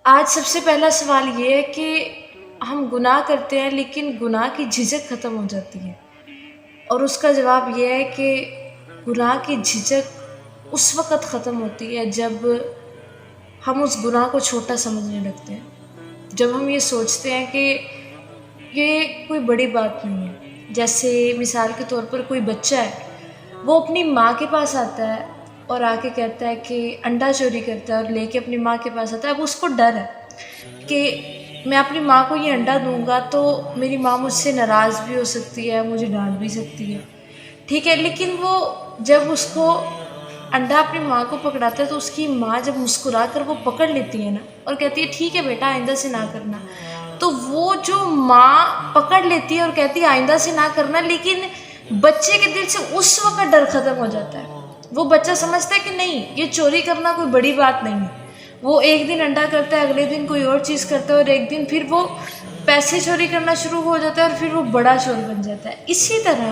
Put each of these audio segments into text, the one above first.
آج سب سے پہلا سوال یہ ہے کہ ہم گناہ کرتے ہیں لیکن گناہ کی جھجک ختم ہو جاتی ہے، اور اس کا جواب یہ ہے کہ گناہ کی جھجک اس وقت ختم ہوتی ہے جب ہم اس گناہ کو چھوٹا سمجھنے لگتے ہیں، جب ہم یہ سوچتے ہیں کہ یہ کوئی بڑی بات نہیں ہے۔ جیسے مثال کے طور پر کوئی بچہ ہے، وہ اپنی ماں کے پاس آتا ہے اور آ کے کہتا ہے کہ انڈا چوری کرتا ہے اور لے کے اپنی ماں کے پاس آتا ہے۔ اب اس کو ڈر ہے کہ میں اپنی ماں کو یہ انڈا دوں گا تو میری ماں مجھ سے ناراض بھی ہو سکتی ہے، مجھے ڈانٹ بھی سکتی ہے، ٹھیک ہے۔ لیکن وہ جب اس کو انڈا اپنی ماں کو پکڑاتا ہے تو اس کی ماں جب مسکرا کر وہ پکڑ لیتی ہے نا اور کہتی ہے ٹھیک ہے بیٹا آئندہ سے نہ کرنا، تو وہ جو ماں پکڑ لیتی ہے اور کہتی ہے آئندہ سے نہ کرنا، لیکن بچے کے دل سے اس وقت ڈر ختم ہو جاتا ہے۔ وہ بچہ سمجھتا ہے کہ نہیں، یہ چوری کرنا کوئی بڑی بات نہیں ہے۔ وہ ایک دن انڈا کرتا ہے، اگلے دن کوئی اور چیز کرتا ہے، اور ایک دن پھر وہ پیسے چوری کرنا شروع ہو جاتا ہے اور پھر وہ بڑا چور بن جاتا ہے۔ اسی طرح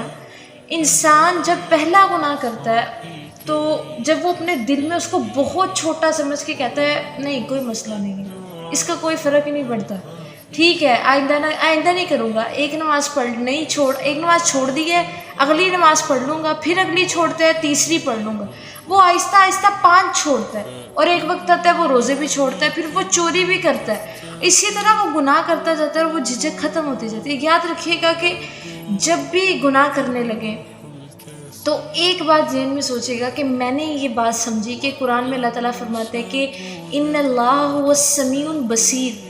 انسان جب پہلا گناہ کرتا ہے تو جب وہ اپنے دل میں اس کو بہت چھوٹا سمجھ کے کہتا ہے نہیں کوئی مسئلہ نہیں ہے، اس کا کوئی فرق ہی نہیں پڑتا، ٹھیک ہے آئندہ نہیں کروں گا، ایک نماز ایک نماز چھوڑ دی ہے، اگلی نماز پڑھ لوں گا، پھر اگلی چھوڑتا ہے، تیسری پڑھ لوں گا، وہ آہستہ آہستہ 5 چھوڑتا ہے، اور ایک وقت آتا ہے وہ روزے بھی چھوڑتا ہے، پھر وہ چوری بھی کرتا ہے، اسی طرح وہ گناہ کرتا جاتا ہے اور وہ جھجک ختم ہوتی جاتی ہے۔ یاد رکھیے گا کہ جب بھی گناہ کرنے لگے تو ایک بات ذہن میں سوچے گا کہ میں نے یہ بات سمجھی کہ قرآن میں اللہ تعالیٰ فرماتے ہیں کہ ان اللہ هو السمیع البصیر،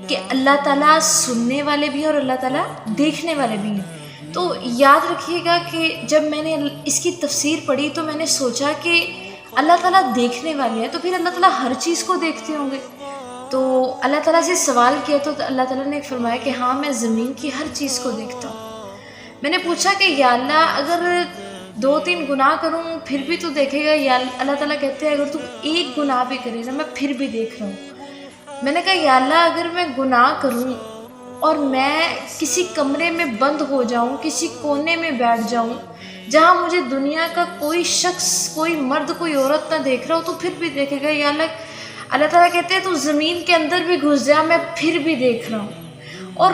کہ اللہ تعالیٰ سننے والے بھی ہیں اور اللہ تعالیٰ دیکھنے والے بھی ہیں۔ تو یاد رکھیے گا کہ جب میں نے اس کی تفسیر پڑھی تو میں نے سوچا کہ اللہ تعالیٰ دیکھنے والے ہیں تو پھر اللہ تعالیٰ ہر چیز کو دیکھتے ہوں گے۔ تو اللہ تعالیٰ سے سوال کیا تو اللہ تعالیٰ نے فرمایا کہ ہاں میں زمین کی ہر چیز کو دیکھتا ہوں۔ میں نے پوچھا کہ یا اللہ اگر 2-3 گناہ کروں پھر بھی تو دیکھے گا؟ یا اللہ تعالیٰ کہتے ہیں اگر تم ایک گناہ بھی کرے نا میں پھر بھی دیکھ رہا ہوں۔ میں نے کہا یا اللہ اگر میں گناہ کروں اور میں کسی کمرے میں بند ہو جاؤں، کسی کونے میں بیٹھ جاؤں جہاں مجھے دنیا کا کوئی شخص، کوئی مرد، کوئی عورت نہ دیکھ رہا ہو تو پھر بھی دیکھے گا یا اللہ؟ اللہ تعالیٰ کہتے ہیں تو زمین کے اندر بھی گھس جا میں پھر بھی دیکھ رہا ہوں۔ اور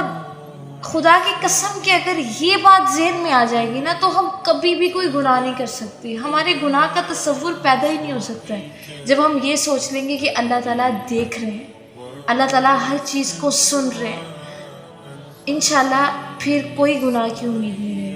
خدا کی قسم کہ اگر یہ بات ذہن میں آ جائے گی نا تو ہم کبھی بھی کوئی گناہ نہیں کر سکتے، ہمارے گناہ کا تصور پیدا ہی نہیں ہو سکتا ہے جب ہم یہ سوچ لیں گے کہ اللہ تعالیٰ دیکھ رہے ہیں، اللہ تعالیٰ ہر چیز کو سن رہے ہیں۔ انشاءاللہ پھر کوئی گناہ کی امید نہیں رہے۔